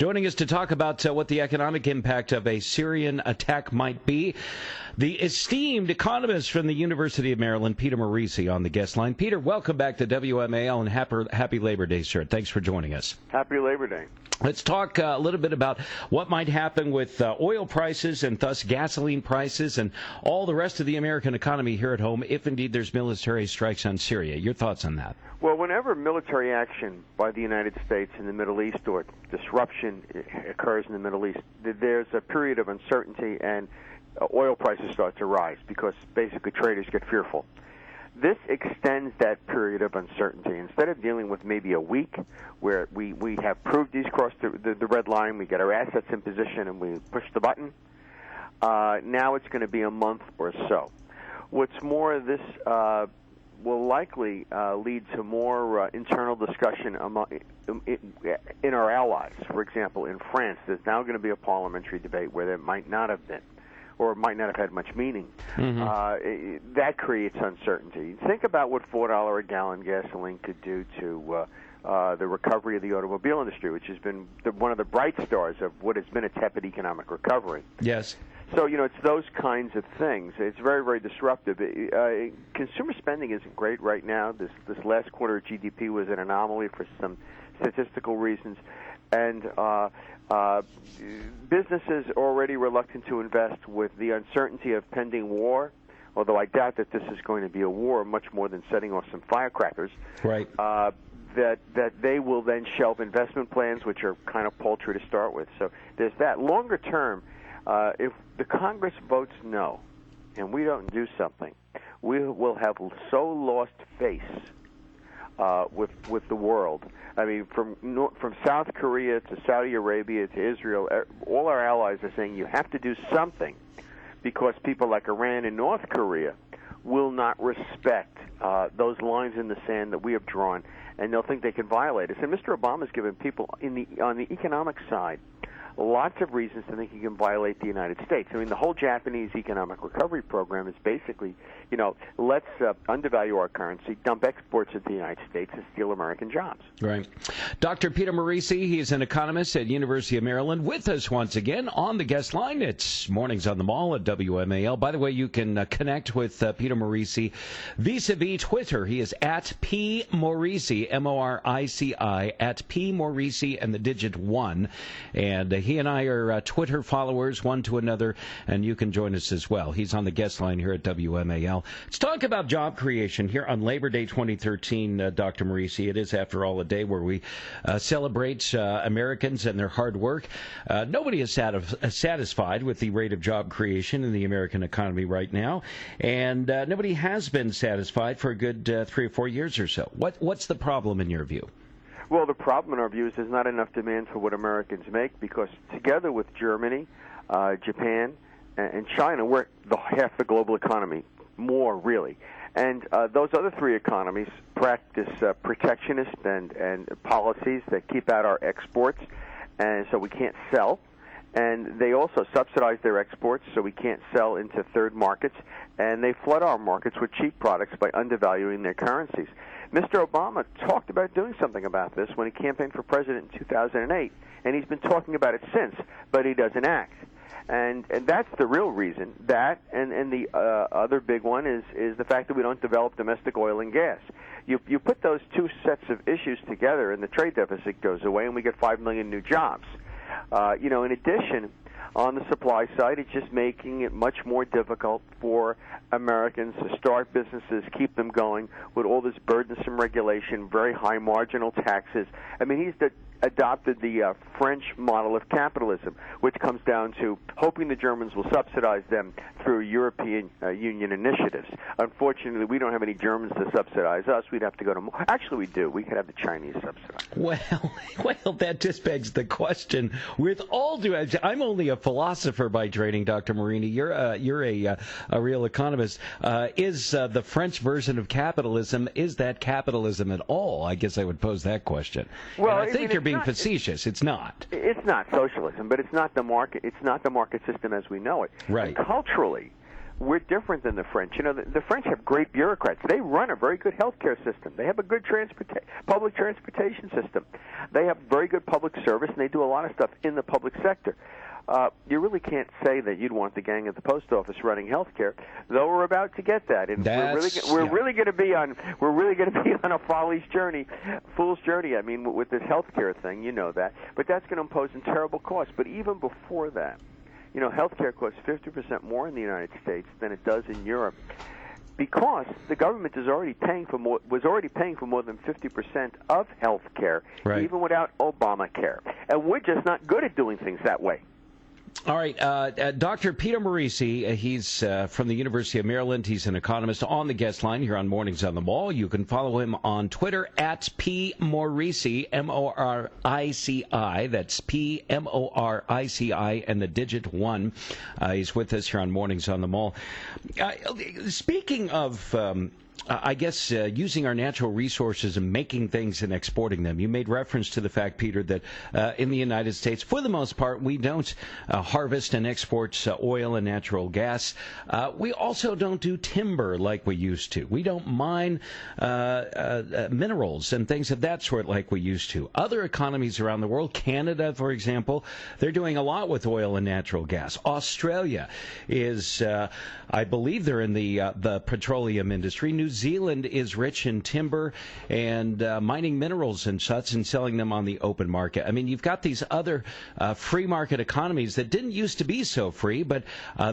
Joining us to talk about what the economic impact of a Syrian attack might be, the esteemed economist from the University of Maryland, Peter Morici, on the guest line. Peter, welcome back to WMAL, and happy Labor Day, sir. Thanks for joining us. Happy Labor Day. Let's talk a little bit about what might happen with oil prices and thus gasoline prices and all the rest of the American economy here at home if indeed there's military strikes on Syria. Your thoughts on that? Well, whenever military action by the United States in the Middle East or disruption occurs in the Middle East, there's a period of uncertainty and oil prices start to rise because basically traders get fearful. This extends that period of uncertainty. Instead of dealing with maybe a week where we have proved these crossed the red line, we get our assets in position, and we push the button, now it's going to be a month or so. What's more, this will likely lead to more internal discussion in our allies. For example, in France, there's now going to be a parliamentary debate where there might not have been, or might not have had much meaning. That creates uncertainty. Think about what $4 a gallon gasoline could do to the recovery of the automobile industry, which has been one of the bright stars of what has been a tepid economic recovery. Yes. So, it's those kinds of things. It's very, very disruptive. Consumer spending isn't great right now. This last quarter of GDP was an anomaly for some statistical reasons. And businesses are already reluctant to invest with the uncertainty of pending war, although I doubt that this is going to be a war much more than setting off some firecrackers. Right. That they will then shelve investment plans, which are kind of paltry to start with. So there's that. Longer term, if the Congress votes no and we don't do something, we will have so lost face with the world. I mean, from South Korea to Saudi Arabia to Israel, all our allies are saying you have to do something because people like Iran and North Korea will not respect those lines in the sand that we have drawn, and they'll think they can violate us. And Mr. Obama's given people on the economic side lots of reasons to think he can violate the United States. I mean, the whole Japanese economic recovery program is basically, let's undervalue our currency, dump exports into the United States, and steal American jobs. Right. Dr. Peter Morici, he's an economist at University of Maryland, with us once again on the guest line. It's Mornings on the Mall at WMAL. By the way, you can connect with Peter Morici vis-a-vis Twitter. He is at P. Morici, M-O-R-I-C-I, at P. Morici and the digit 1. And he and I are Twitter followers, one to another, and you can join us as well. He's on the guest line here at WMAL. Let's talk about job creation here on Labor Day 2013, Dr. Morici. It is, after all, a day where we celebrate Americans and their hard work. Nobody is satisfied with the rate of job creation in the American economy right now, and nobody has been satisfied for a good 3 or 4 years or so. What's the problem in your view? Well, the problem in our view is there's not enough demand for what Americans make because together with Germany, Japan, and China, we're half the global economy, more really. And those other 3 economies practice protectionist and policies that keep out our exports, and so we can't sell. And they also subsidize their exports, so we can't sell into third markets. And they flood our markets with cheap products by undervaluing their currencies. Mr. Obama talked about doing something about this when he campaigned for president in 2008, and he's been talking about it since, but he doesn't act. And that's the real reason. That and the other big one is the fact that we don't develop domestic oil and gas. You put those 2 sets of issues together, and the trade deficit goes away, and we get 5 million new jobs. In addition, on the supply side, it's just making it much more difficult for Americans to start businesses, keep them going with all this burdensome regulation, very high marginal taxes. I mean, he's adopted the French model of capitalism, which comes down to hoping the Germans will subsidize them through European Union initiatives. Unfortunately, we don't have any Germans to subsidize us. We'd have to go to more. Actually, we do. We could have the Chinese subsidize. Well, that just begs the question. With all due, I'm only a philosopher by training, Dr. Marini. You're a real economist. Is the French version of capitalism, is that capitalism at all? I guess I would pose that question. Well, and I think you're being facetious. It's not. It's not socialism, but it's not the market. It's not the market system as we know it. Right. And culturally, we're different than the French. You know, the French have great bureaucrats. They run a very good healthcare system. They have a good public transportation system. They have very good public service, and they do a lot of stuff in the public sector. You really can't say that you'd want the gang at the post office running healthcare, though we're about to get that, and we're really going to be on a fool's journey. I mean, with this healthcare thing, you know that, but that's going to impose a terrible cost. But even before that, you know, healthcare costs 50% more in the United States than it does in Europe, because the government was already paying for more than 50% of healthcare, right, even without Obamacare, and we're just not good at doing things that way. All right, Dr. Peter Morici, he's from the University of Maryland. He's an economist on the guest line here on Mornings on the Mall. You can follow him on Twitter at PMorici, M-O-R-I-C-I. That's P-M-O-R-I-C-I and the digit 1. He's with us here on Mornings on the Mall. Speaking of I guess using our natural resources and making things and exporting them. You made reference to the fact, Peter, that in the United States, for the most part, we don't harvest and export oil and natural gas. We also don't do timber like we used to. We don't mine minerals and things of that sort like we used to. Other economies around the world, Canada, for example, they're doing a lot with oil and natural gas. Australia is, I believe they're in the petroleum industry. New Zealand is rich in timber and mining minerals and such and selling them on the open market. I mean, you've got these other free market economies that didn't used to be so free, but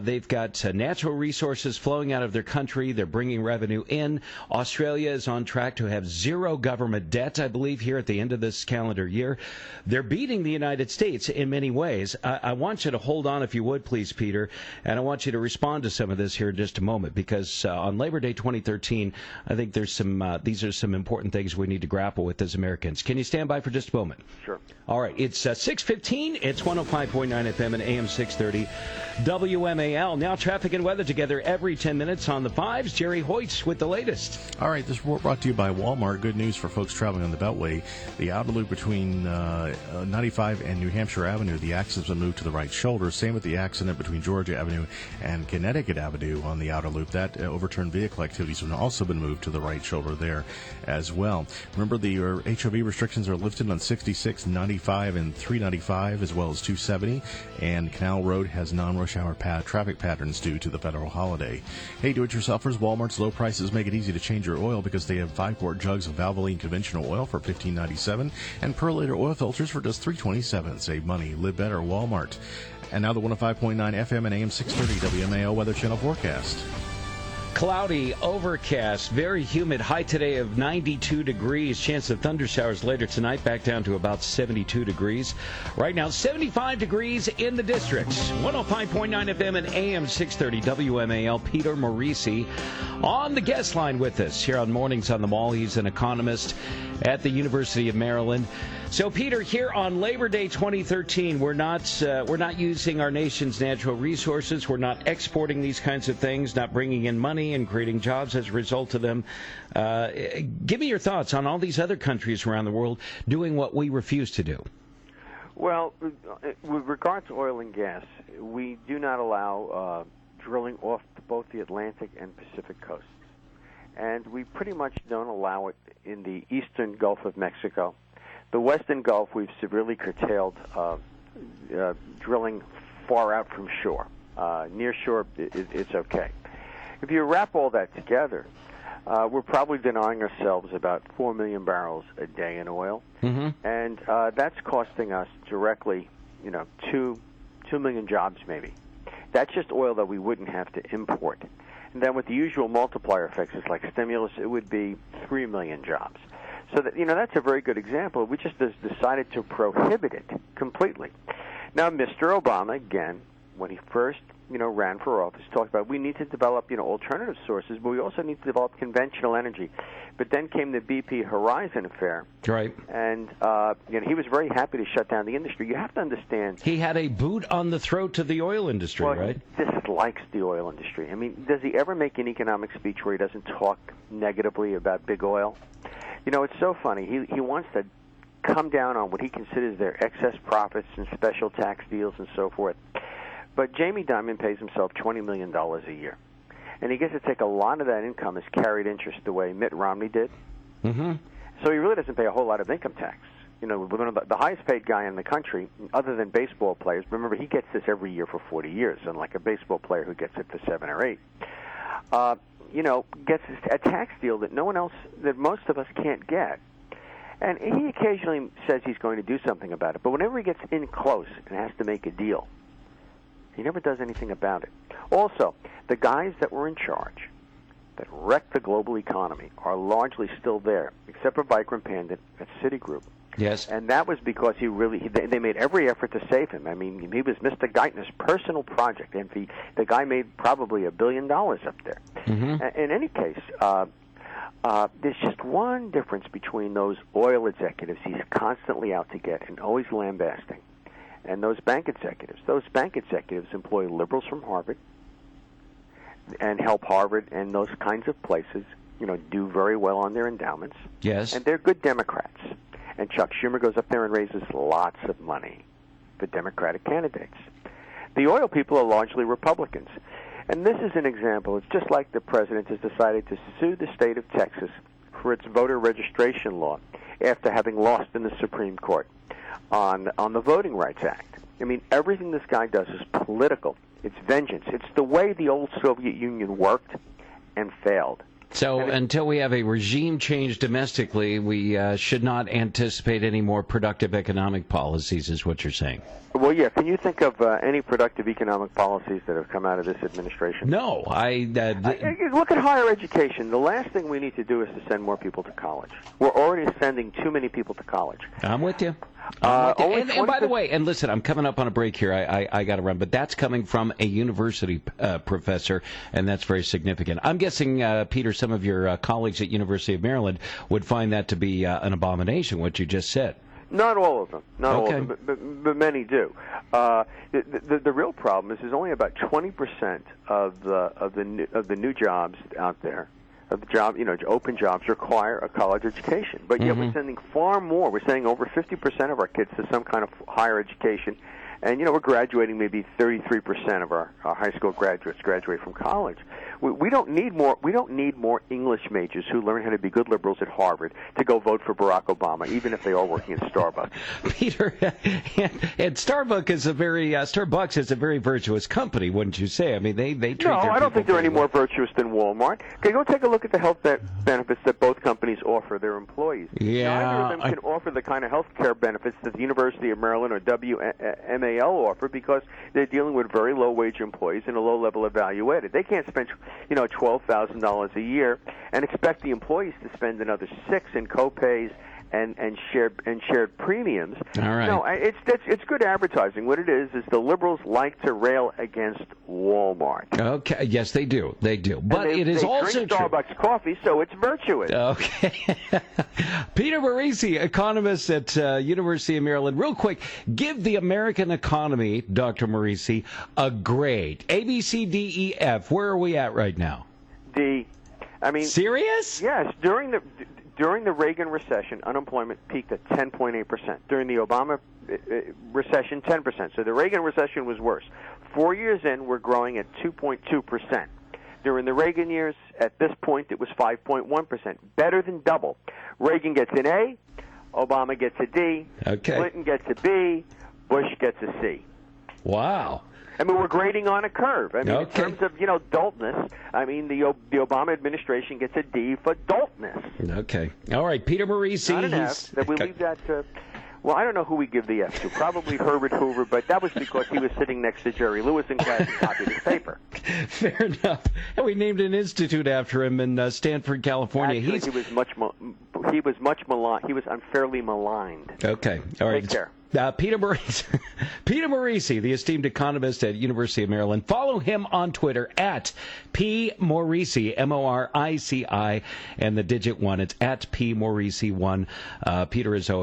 they've got natural resources flowing out of their country. They're bringing revenue in. Australia is on track to have zero government debt, I believe, here at the end of this calendar year. They're beating the United States in many ways. I want you to hold on, if you would, please, Peter, and I want you to respond to some of this here in just a moment, because on Labor Day 2013, I think there's these are some important things we need to grapple with as Americans. Can you stand by for just a moment? Sure. All right. It's 6:15. It's 105.9 FM and AM 630 WMAL. Now traffic and weather together every 10 minutes on the fives. Jerry Hoyts with the latest. All right. This report brought to you by Walmart. Good news for folks traveling on the Beltway. The outer loop between 95 and New Hampshire Avenue, the accident's been moved to the right shoulder. Same with the accident between Georgia Avenue and Connecticut Avenue on the outer loop. That overturned vehicle activities have also been moved to the right shoulder there as well. Remember, the HOV restrictions are lifted on 66, 95, and 395, as well as 270, and Canal Road has non-rush hour traffic patterns due to the federal holiday. Hey, do-it-yourselfers, Walmart's low prices make it easy to change your oil because they have 5-quart jugs of Valvoline conventional oil for $15.97 and per liter oil filters for just $3.27. Save money, live better, Walmart. And now the 105.9 FM and AM 630 WMAL Weather Channel forecast. Cloudy, overcast, very humid, high today of 92 degrees. Chance of thunder showers later tonight, back down to about 72 degrees. Right now, 75 degrees in the districts. 105.9 FM and AM 630 WMAL. Peter Morici on the guest line with us here on Mornings on the Mall. He's an economist at the University of Maryland. So, Peter, here on Labor Day 2013, we're not using our nation's natural resources. We're not exporting these kinds of things, not bringing in money and creating jobs as a result of them. Give me your thoughts on all these other countries around the world doing what we refuse to do. Well, with regard to oil and gas, we do not allow drilling off both the Atlantic and Pacific coasts. And we pretty much don't allow it in the eastern Gulf of Mexico. The Western Gulf, we've severely curtailed drilling far out from shore. Near shore, it's okay. If you wrap all that together, we're probably denying ourselves about 4 million barrels a day in oil, and that's costing us directly, 2 million jobs maybe. That's just oil that we wouldn't have to import. And then with the usual multiplier effects, it's like stimulus, it would be 3 million jobs. So that, that's a very good example. We just decided to prohibit it completely. Now, Mr. Obama, again, when he first, ran for office, talked about we need to develop, alternative sources, but we also need to develop conventional energy. But then came the BP Horizon affair. Right. And, he was very happy to shut down the industry. You have to understand. He had a boot on the throat to the oil industry, right? He dislikes the oil industry. I mean, does he ever make an economic speech where he doesn't talk negatively about big oil? It's so funny. He wants to come down on what he considers their excess profits and special tax deals and so forth. But Jamie Dimon pays himself $20 million a year. and he gets to take a lot of that income as carried interest the way Mitt Romney did. Mm-hmm. So he really doesn't pay a whole lot of income tax. One of the highest paid guy in the country, other than baseball players. Remember, he gets this every year for 40 years, unlike a baseball player who gets it for 7 or 8. Gets a tax deal that that most of us can't get. And he occasionally says he's going to do something about it, but whenever he gets in close and has to make a deal, he never does anything about it. Also, the guys that were in charge that wrecked the global economy are largely still there, except for Vikram Pandit at Citigroup. Yes. And that was because they made every effort to save him. I mean, he was Mr. Geithner's personal project, and the guy made probably $1 billion up there. Mm-hmm. In any case, there's just one difference between those oil executives he's constantly out to get and always lambasting, and those bank executives. Those bank executives employ liberals from Harvard and help Harvard and those kinds of places, do very well on their endowments. Yes. And they're good Democrats. And Chuck Schumer goes up there and raises lots of money for Democratic candidates. The oil people are largely Republicans. And this is an example. It's just like the president has decided to sue the state of Texas for its voter registration law after having lost in the Supreme Court on the Voting Rights Act. I mean, everything this guy does is political. It's vengeance. It's the way the old Soviet Union worked and failed. So until we have a regime change domestically, we should not anticipate any more productive economic policies, is what you're saying. Well, yeah. Can you think of any productive economic policies that have come out of this administration? No. Look at higher education. The last thing we need to do is to send more people to college. We're already sending too many people to college. I'm with you. And by the way, and listen, I'm coming up on a break here. I got to run, but that's coming from a university professor, and that's very significant. I'm guessing, Peter, some of your colleagues at University of Maryland would find that to be an abomination, what you just said. Not all of them. Not all of them, but many do. The real problem is there's only about 20% of the new jobs out there. Of the job, open jobs require a college education, but yet we're sending far more. We're sending over 50% of our kids to some kind of higher education, and we're graduating maybe 33% of our high school graduates graduate from college. We don't need more. We don't need more English majors who learn how to be good liberals at Harvard to go vote for Barack Obama, even if they are working at Starbucks. Peter, and Starbucks is a very virtuous company, wouldn't you say? I mean, they treat No, their I don't think they're any more virtuous than Walmart. Okay, go take a look at the health benefits that both companies offer their employees. Yeah, neither of them can offer the kind of health care benefits that the University of Maryland or WMAL offer because they're dealing with very low-wage employees and a low level of value added. They can't spend $12,000 a year and expect the employees to spend another $6,000 in co-pays and shared premiums. All right. No, it's good advertising. What it is the liberals like to rail against Walmart. Okay. Yes, they do. They do. But it is also drink Starbucks coffee, so it's virtuous. Okay. Peter Morici, economist at University of Maryland. Real quick, give the American economy, Dr. Morici, a grade. A, B, C, D, E, F. Where are we at right now? D. I mean, serious? Yes. During the Reagan recession, unemployment peaked at 10.8%. During the Obama recession, 10%. So the Reagan recession was worse. 4 years in, we're growing at 2.2%. During the Reagan years, at this point, it was 5.1%. Better than double. Reagan gets an A, Obama gets a D, Clinton gets a B, Bush gets a C. Wow. I mean, we're grading on a curve. I mean, in terms of, doltness, I mean, the Obama administration gets a D for doltness. Okay. All right, Peter Morici. Not an F. That we leave that to... Well, I don't know who we give the F to. Probably Herbert Hoover, but that was because he was sitting next to Jerry Lewis in class and copied his paper. Fair enough. And we named an institute after him in Stanford, California. Actually, he was much maligned. He was unfairly maligned. Okay. All right. Take care. Peter Morici, the esteemed economist at University of Maryland. Follow him on Twitter at P. Morici, Morici, and the digit 1. It's at P. Morici 1. Peter is always